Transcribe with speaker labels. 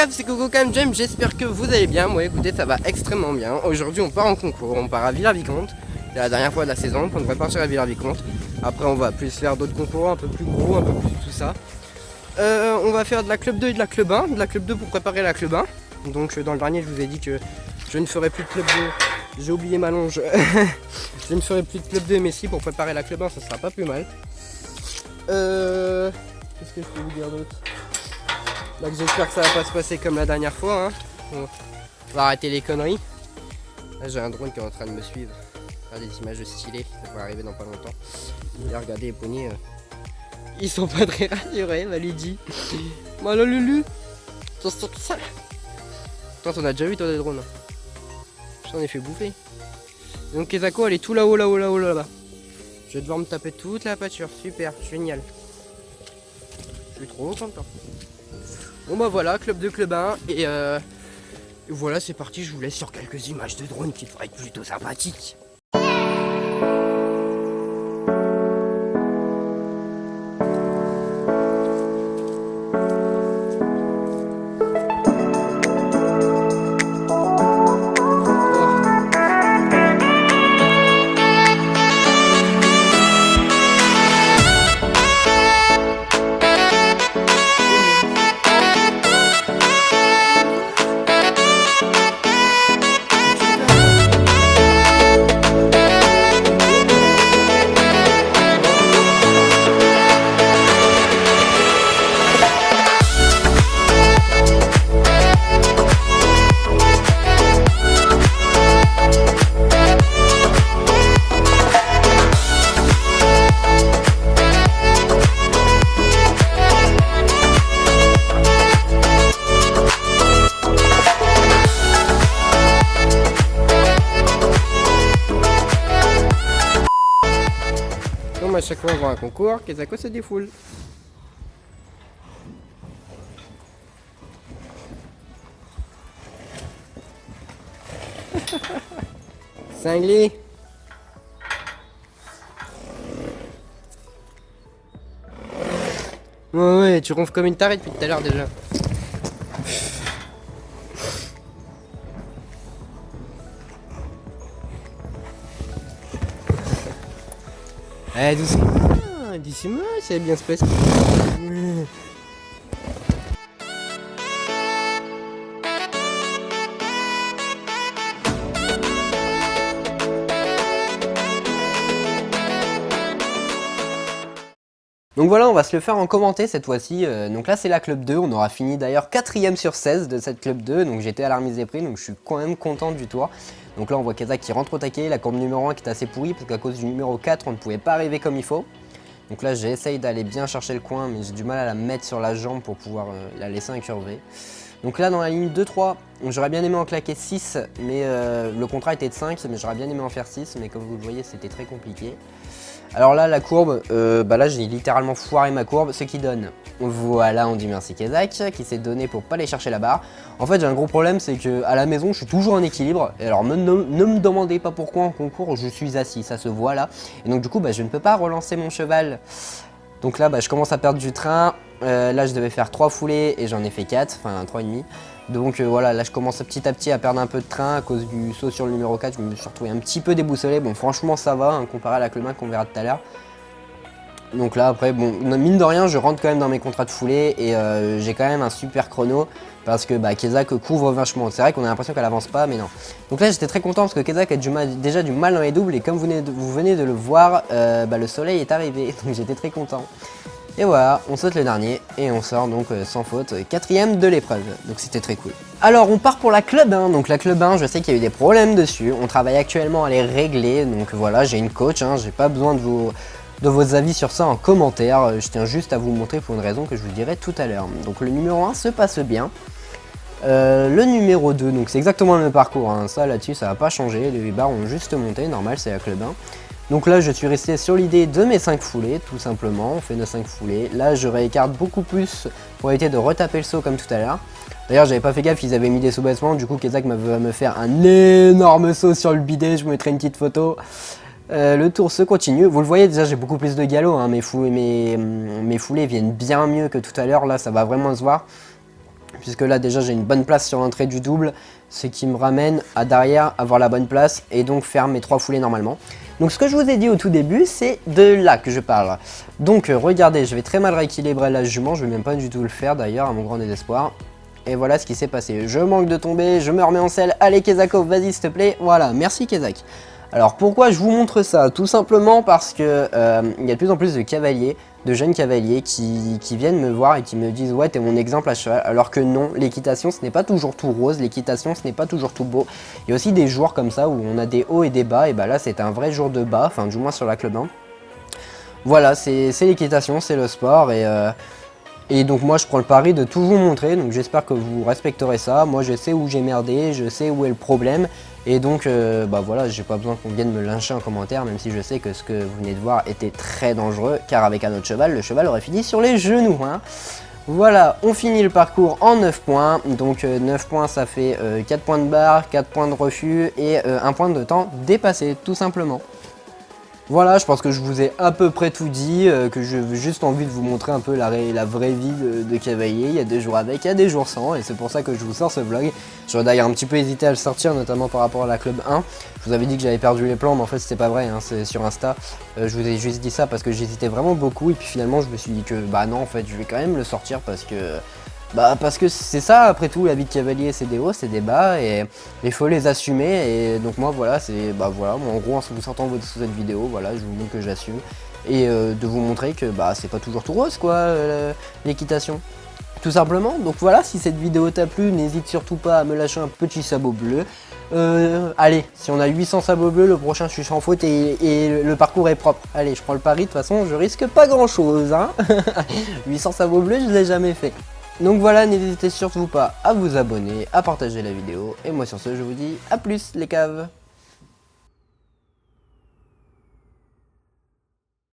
Speaker 1: bref, c'est Coco Cam Jam, j'espère que vous allez bien. Moi écoutez, ça va extrêmement bien. Aujourd'hui on part en concours, on part à Villars-Vicomte. C'est la dernière fois de la saison, on devrait partir à Villars-Vicomte. Après on va plus faire d'autres concours, un peu plus gros, un peu plus tout ça. On va faire de la club 2 et de la club 1. De la club 2 pour préparer la club 1. Donc dans le dernier je vous ai dit que je ne ferai plus de club 2. J'ai oublié ma longe. Je ne ferai plus de club 2 mais si pour préparer la club 1 ça sera pas plus mal. Qu'est-ce que je peux vous dire d'autre? Donc j'espère que ça va pas se passer comme la dernière fois, hein. On va arrêter les conneries. Là j'ai un drone qui est en train de me suivre. Faire des images stylées, ça va arriver dans pas longtemps. Et là, regardez les poneys, ils sont pas très rassurés, Maludi. Malo Lulu. Toi t'en as déjà vu toi des drones? J'en ai fait bouffer. Donc Kezako elle est tout là-haut, là-bas. Je vais devoir me taper toute la pâture, super, génial. Je suis trop content. Bon bah voilà, club 2, club 1 et voilà c'est parti, je vous laisse sur quelques images de drone qui devraient être plutôt sympathiques. À chaque fois on voit un concours, Kezako se défoule. Cinglé. Ouais, tu ronfles comme une tarée depuis tout à l'heure déjà. Eh doucement, ça va bien se passer. Donc voilà, on va se le faire en commenter cette fois-ci. Donc là c'est la club 2, on aura fini d'ailleurs 4ème sur 16 de cette club 2. Donc j'étais à la remise des prix, donc je suis quand même content du tour. Donc là on voit Kezak qui rentre au taquet, la courbe numéro 1 qui est assez pourrie parce qu'à cause du numéro 4 on ne pouvait pas arriver comme il faut. Donc là j'essaye d'aller bien chercher le coin mais j'ai du mal à la mettre sur la jambe pour pouvoir la laisser incurver. Donc là dans la ligne 2-3, j'aurais bien aimé en claquer 6 mais le contrat était de 5 mais j'aurais bien aimé en faire 6 mais comme vous le voyez c'était très compliqué. Alors là la courbe, là j'ai littéralement foiré ma courbe, ce qui donne, voilà on dit merci Kezak, qui s'est donné pour pas aller chercher la barre. En fait j'ai un gros problème, c'est que à la maison je suis toujours en équilibre, et alors ne me demandez pas pourquoi en concours je suis assis, ça se voit là. Et donc du coup je ne peux pas relancer mon cheval. Donc là je commence à perdre du train, là je devais faire 3 foulées et j'en ai fait 4, enfin 3,5. Donc voilà, là je commence petit à petit à perdre un peu de train à cause du saut sur le numéro 4, je me suis retrouvé un petit peu déboussolé. Bon franchement ça va, hein, comparé à la club 1 qu'on verra tout à l'heure. Donc là après, bon, mine de rien je rentre quand même dans mes contrats de foulée et j'ai quand même un super chrono parce que Kezak couvre vachement. C'est vrai qu'on a l'impression qu'elle avance pas mais non. Donc là j'étais très content parce que Kezak a déjà du mal dans les doubles et comme vous venez de le voir, le soleil est arrivé donc j'étais très content. Et voilà, on saute le dernier et on sort donc sans faute 4ème de l'épreuve, donc c'était très cool. Alors on part pour la club 1, donc la club 1 je sais qu'il y a eu des problèmes dessus, on travaille actuellement à les régler, donc voilà j'ai une coach, hein, j'ai pas besoin de vos avis sur ça en commentaire, je tiens juste à vous montrer pour une raison que je vous dirai tout à l'heure. Donc le numéro 1 se passe bien, le numéro 2, donc c'est exactement le même parcours, hein, ça là-dessus ça va pas changer, les barres ont juste monté, normal c'est la club 1. Donc là je suis resté sur l'idée de mes 5 foulées tout simplement, on fait nos 5 foulées. Là je réécarte beaucoup plus pour éviter de retaper le saut comme tout à l'heure. D'ailleurs j'avais pas fait gaffe, ils avaient mis des sous-bassements, du coup Kezak va me faire un énorme saut sur le bidet, je vous mettrai une petite photo. Le tour se continue, vous le voyez déjà j'ai beaucoup plus de galop, hein, mes foulées viennent bien mieux que tout à l'heure, là ça va vraiment se voir. puisque là déjà j'ai une bonne place sur l'entrée du double, ce qui me ramène à derrière avoir la bonne place et donc faire mes 3 foulées normalement. Donc ce que je vous ai dit au tout début, c'est de là que je parle. Donc regardez, je vais très mal rééquilibrer la jument, je vais même pas du tout le faire d'ailleurs à mon grand désespoir. Et voilà ce qui s'est passé, je manque de tomber, je me remets en selle, allez Kezako, vas-y s'il te plaît, voilà, merci Kezak. Alors pourquoi je vous montre ça? Tout simplement parce que il y a de plus en plus de cavaliers, de jeunes cavaliers qui viennent me voir et qui me disent ouais t'es mon exemple à cheval, alors que non, l'équitation ce n'est pas toujours tout rose, l'équitation ce n'est pas toujours tout beau. Il y a aussi des jours comme ça où on a des hauts et des bas, et bah là c'est un vrai jour de bas, enfin du moins sur la club 1. Voilà, c'est l'équitation, c'est le sport et donc moi je prends le pari de tout vous montrer, donc j'espère que vous respecterez ça. Moi je sais où j'ai merdé, je sais où est le problème. Et donc bah voilà, j'ai pas besoin qu'on vienne me lyncher en commentaire, même si je sais que ce que vous venez de voir était très dangereux, car avec un autre cheval, le cheval aurait fini sur les genoux. Hein. Voilà, on finit le parcours en 9 points, donc 9 points ça fait 4 points de barre, 4 points de refus et 1 point de temps dépassé, tout simplement. Voilà, je pense que je vous ai à peu près tout dit, que j'ai juste envie de vous montrer un peu la vraie vie de cavalier. Il y a des jours avec, il y a des jours sans, et c'est pour ça que je vous sors ce vlog. J'aurais d'ailleurs un petit peu hésité à le sortir, notamment par rapport à la club 1. Je vous avais dit que j'avais perdu les plans, mais en fait c'était pas vrai, hein, c'est sur Insta. Je vous ai juste dit ça parce que j'hésitais vraiment beaucoup, et puis finalement je me suis dit que bah non, en fait je vais quand même le sortir parce que c'est ça après tout, la vie de cavalier, c'est des hauts, c'est des bas et il faut les assumer. Et donc moi voilà, c'est bah voilà, moi, en gros en vous sortant cette vidéo, voilà, je vous montre que j'assume et de vous montrer que bah c'est pas toujours tout rose quoi, l'équitation. Tout simplement. Donc voilà, si cette vidéo t'a plu, n'hésite surtout pas à me lâcher un petit sabot bleu. Allez, si on a 800 sabots bleus, le prochain je suis sans faute et le parcours est propre. Allez, je prends le pari, de toute façon je risque pas grand chose hein. 800 sabots bleus, je l'ai jamais fait. Donc voilà, n'hésitez surtout pas à vous abonner, à partager la vidéo. Et moi sur ce, je vous dis à plus les caves.